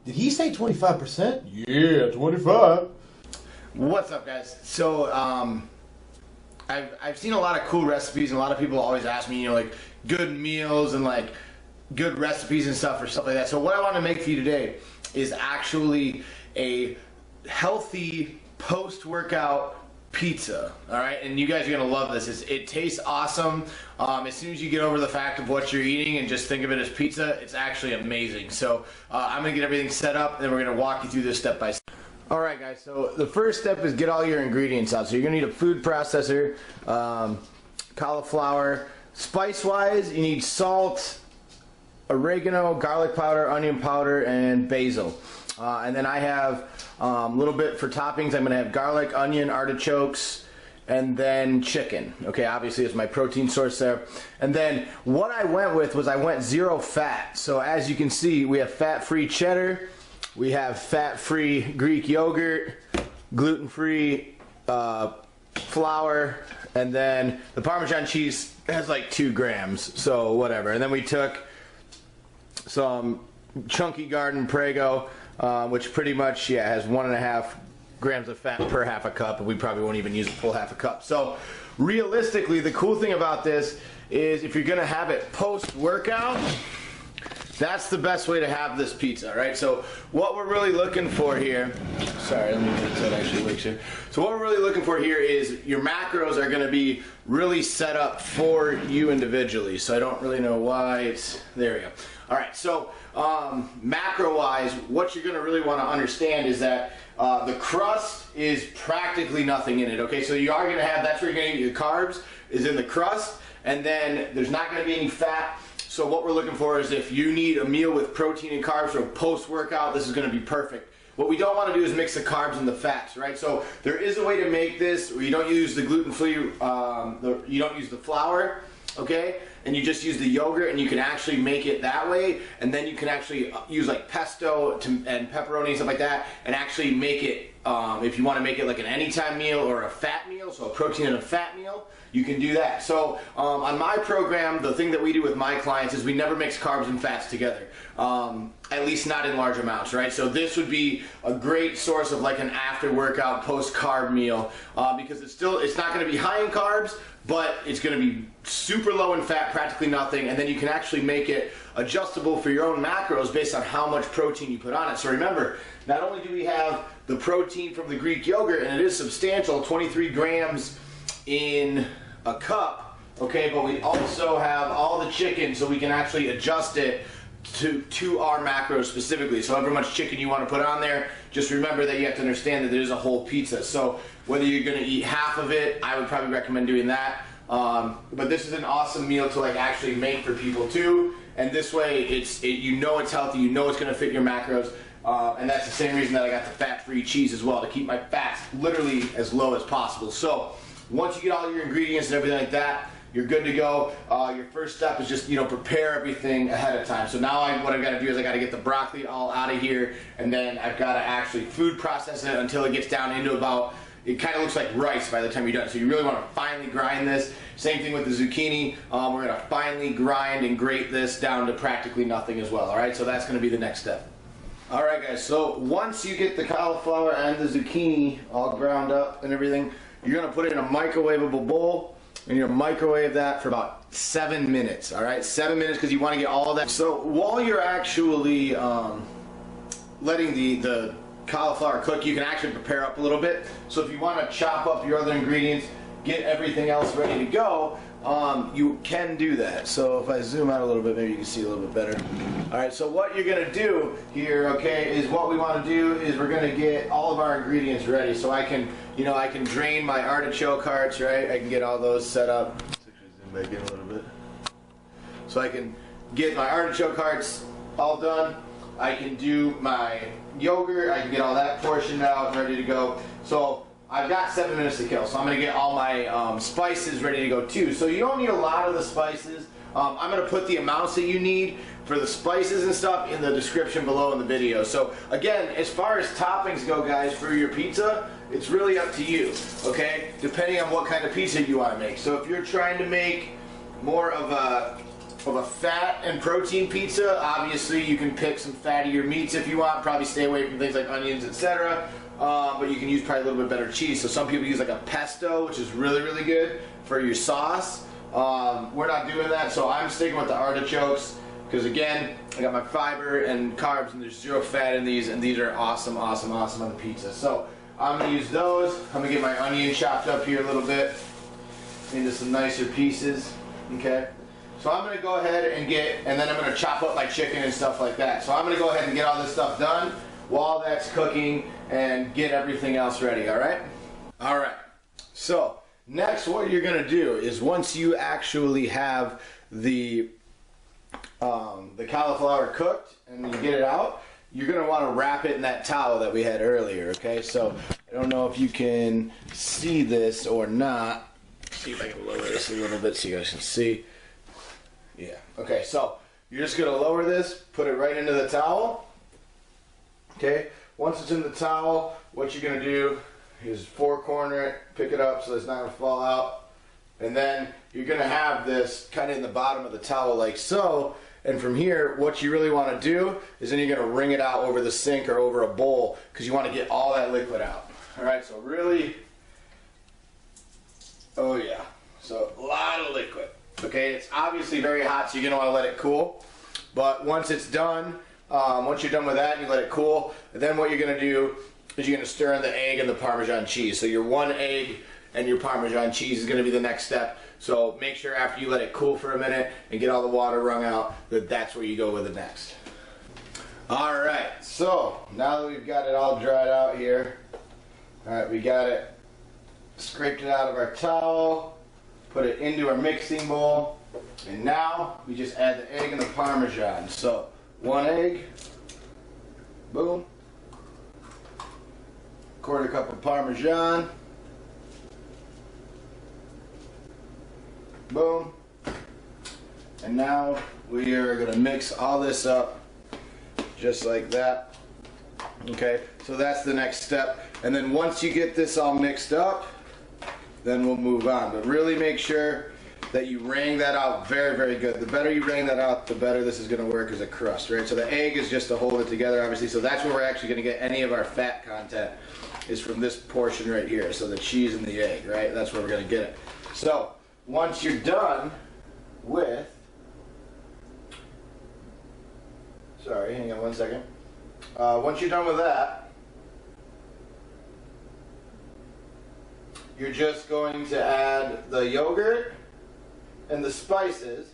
Did he say 25%? Yeah, 25. What's up, guys? So, I've seen a lot of cool recipes, and a lot of people always ask me, like good meals and like good recipes and stuff like that. So what I want to make for you today is actually a healthy post-workout pizza. All right, and you guys are gonna love this. It tastes awesome. As soon as you get over the fact of what you're eating and just think of it as pizza, it's actually amazing. So I'm gonna get everything set up, and then we're gonna walk you through this step by step. All right, guys. So the first step is get all your ingredients out. So you're gonna need a food processor, cauliflower. Spice-wise, you need salt, oregano, garlic powder, onion powder, and basil. And then I have a little bit for toppings. I'm going to have garlic, onion, artichokes, and then chicken. Okay, obviously it's my protein source there. And then what I went with was I went zero fat. So as you can see, we have fat-free cheddar, we have fat-free Greek yogurt, gluten-free flour, and then the Parmesan cheese has like 2 grams, so whatever. And then we took some Chunky Garden Prego, which pretty much has 1.5 grams of fat per half a cup, and we probably won't even use a full half a cup. So realistically, the cool thing about this is if you're gonna have it post-workout, that's the best way to have this pizza, right? So what we're really looking for here, sorry, let me make sure that actually works here. So what we're really looking for here is your macros are gonna be really set up for you individually. So I don't really know why it's, there we go. All right, so macro-wise, what you're gonna really wanna understand is that the crust is practically nothing in it, okay? So you are gonna have, that's where you're gonna get your carbs, is in the crust, and then there's not gonna be any fat. So what we're looking for is if you need a meal with protein and carbs for post-workout, this is gonna be perfect. What we don't wanna do is mix the carbs and the fats, right? So there is a way to make this where you don't use the gluten-free, you don't use the flour, okay? And you just use the yogurt, and you can actually make it that way, and then you can actually use like pesto and pepperoni and stuff like that, and actually make it, if you want to make it like an anytime meal or a fat meal, so a protein and a fat meal, you can do that. So on my program, the thing that we do with my clients is we never mix carbs and fats together, at least not in large amounts, right? So this would be a great source of like an after workout post carb meal, because it's not going to be high in carbs, but it's going to be super low in fat, practically nothing, and then you can actually make it adjustable for your own macros based on how much protein you put on it. So remember, not only do we have the protein from the Greek yogurt, and it is substantial, 23 grams in a cup, okay, but we also have all the chicken, so we can actually adjust it to our macros specifically. So however much chicken you want to put on there, just remember that you have to understand that it is a whole pizza. So whether you're going to eat half of it, I would probably recommend doing that. But this is an awesome meal to like actually make for people too. And this way, you know it's healthy, you know it's going to fit your macros. And that's the same reason that I got the fat-free cheese as well, to keep my fats literally as low as possible. So once you get all your ingredients and everything like that, you're good to go. Your first step is just, prepare everything ahead of time. So now what I've got to do is I got to get the broccoli all out of here, and then I've got to actually food process it until it gets down into about, it kind of looks like rice by the time you're done. So you really want to finely grind this. Same thing with the zucchini. We're going to finely grind and grate this down to practically nothing as well. All right, so that's going to be the next step. All right, guys, so once you get the cauliflower and the zucchini all ground up and everything, you're going to put it in a microwavable bowl, and you're going to microwave that for about 7 minutes, all right? 7 minutes, because you want to get all that. So while you're actually letting the cauliflower cook, you can actually prepare up a little bit. So if you want to chop up your other ingredients, get everything else ready to go, you can do that. So if I zoom out a little bit, maybe you can see a little bit better. All right, so what you're going to do here, okay, is what we want to do is we're going to get all of our ingredients ready. So I can, I can drain my artichoke hearts, right? I can get all those set up. Let's actually zoom back in a little bit. So I can get my artichoke hearts all done. I can do my yogurt. I can get all that portioned out and ready to go. So I've got 7 minutes to kill, so I'm going to get all my spices ready to go too. So you don't need a lot of the spices. I'm going to put the amounts that you need for the spices and stuff in the description below in the video. So again, as far as toppings go, guys, for your pizza, it's really up to you, okay? Depending on what kind of pizza you want to make. So if you're trying to make more of a of a fat and protein pizza. Obviously, you can pick some fattier meats if you want. Probably stay away from things like onions, etc. But you can use probably a little bit better cheese. So some people use like a pesto, which is really, really good for your sauce. We're not doing that, so I'm sticking with the artichokes because again, I got my fiber and carbs, and there's zero fat in these, and these are awesome, awesome, awesome on the pizza. So I'm gonna use those. I'm gonna get my onion chopped up here a little bit into some nicer pieces. Okay. So I'm gonna go ahead and then I'm gonna chop up my chicken and stuff like that. So I'm gonna go ahead and get all this stuff done while that's cooking and get everything else ready. All right. All right. So next, what you're gonna do is once you actually have the cauliflower cooked and you get it out, you're gonna want to wrap it in that towel that we had earlier. Okay, so I don't know if you can see this or not. See if I can lower this a little bit so you guys can see. Yeah. Okay, so you're just gonna lower this, put it right into the towel. Okay. Once it's in the towel, what you're gonna do is four corner it, pick it up so it's not gonna fall out, and then you're gonna have this kind of in the bottom of the towel like so. And from here, what you really want to do is then you're going to wring it out over the sink or over a bowl because you want to get all that liquid out. All right, so really, oh yeah, so a lot of liquid. Okay, it's obviously very hot, so you're going to want to let it cool. But once it's done, once you're done with that and you let it cool, then what you're going to do is you're going to stir in the egg and the Parmesan cheese. So your one egg and your Parmesan cheese is going to be the next step. So make sure after you let it cool for a minute and get all the water wrung out that that's where you go with it next. All right, so now that we've got it all dried out here, all right, we got it, scraped it out of our towel, put it into our mixing bowl, and now we just add the egg and the Parmesan. So one egg, boom, quarter cup of Parmesan, boom, and now we are going to mix all this up just like that. Okay, so that's the next step, and then once you get this all mixed up, then we'll move on. But really make sure that you wring that out very, very good. The better you wring that out, the better this is going to work as a crust, right? So the egg is just to hold it together, obviously, so that's where we're actually going to get any of our fat content, is from this portion right here, so the cheese and the egg, right? That's where we're going to get it. So once you're done with, sorry, hang on one second. Once you're done with that, you're just going to add the yogurt and the spices,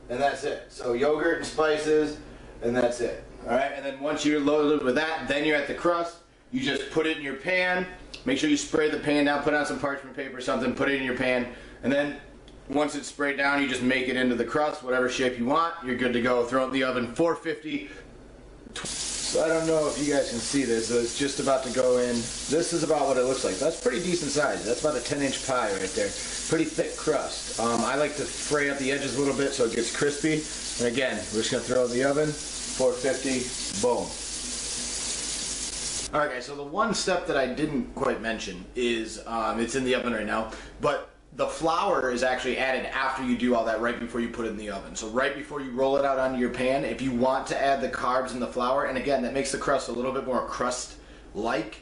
and that's it. So yogurt and spices, and that's it. All right, and then once you're loaded with that, then you're at the crust. You just put it in your pan. Make sure you spray the pan down, put on some parchment paper or something, put it in your pan, and then once it's sprayed down, you just make it into the crust, whatever shape you want. You're good to go. Throw it in the oven, 450. So I don't know if you guys can see this. So it's just about to go in. This is about what it looks like. That's pretty decent size. That's about a 10-inch pie right there. Pretty thick crust. I like to fray out the edges a little bit so it gets crispy. And again, we're just going to throw it in the oven, 450, boom. Alright guys, so the one step that I didn't quite mention is, it's in the oven right now, but the flour is actually added after you do all that, right before you put it in the oven. So right before you roll it out onto your pan, if you want to add the carbs and the flour, and again, that makes the crust a little bit more crust-like,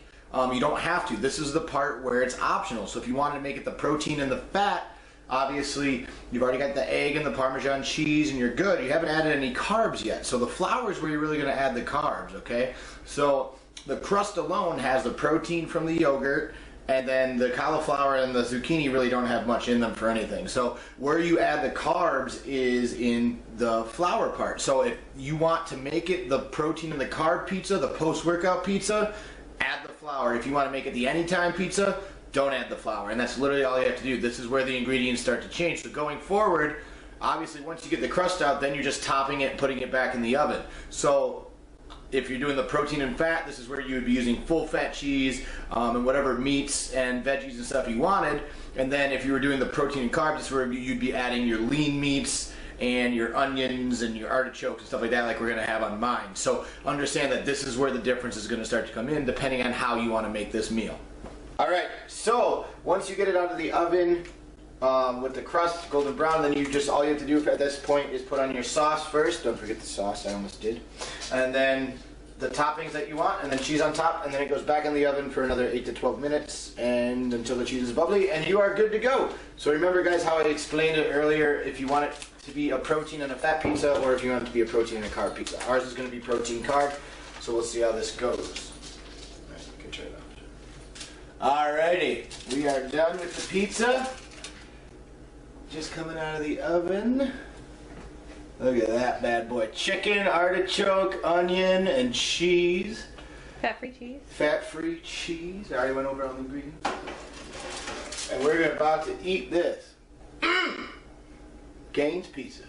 you don't have to. This is the part where it's optional. So if you wanted to make it the protein and the fat, obviously you've already got the egg and the Parmesan cheese and you're good. You haven't added any carbs yet. So the flour is where you're really going to add the carbs, okay? So the crust alone has the protein from the yogurt, and then the cauliflower and the zucchini really don't have much in them for anything. So where you add the carbs is in the flour part. So if you want to make it the protein and the carb pizza, the post-workout pizza, add the flour. If you want to make it the anytime pizza, don't add the flour. And that's literally all you have to do. This is where the ingredients start to change. So going forward, obviously once you get the crust out, then you're just topping it and putting it back in the oven. So if you're doing the protein and fat, this is where you would be using full fat cheese and whatever meats and veggies and stuff you wanted. And then if you were doing the protein and carbs, this is where you'd be adding your lean meats and your onions and your artichokes and stuff like that, like we're going to have on mine. So understand that this is where the difference is going to start to come in, depending on how you want to make this meal. All right, so once you get it out of the oven, with the crust golden brown. Then you just, all you have to do at this point is put on your sauce first. Don't forget the sauce, I almost did. And then the toppings that you want, and then cheese on top, and then it goes back in the oven for another 8 to 12 minutes and until the cheese is bubbly, and you are good to go. So remember, guys, how I explained it earlier, if you want it to be a protein and a fat pizza, or if you want it to be a protein and a carb pizza. Ours is going to be protein carb, so we'll see how this goes. All right, you can try it out. Alrighty, we are done with the pizza. Just coming out of the oven. Look at that bad boy. Chicken, artichoke, onion, and cheese. Fat-free cheese. Fat-free cheese. I already went over all the ingredients. And we're about to eat this. Gaines Pizza.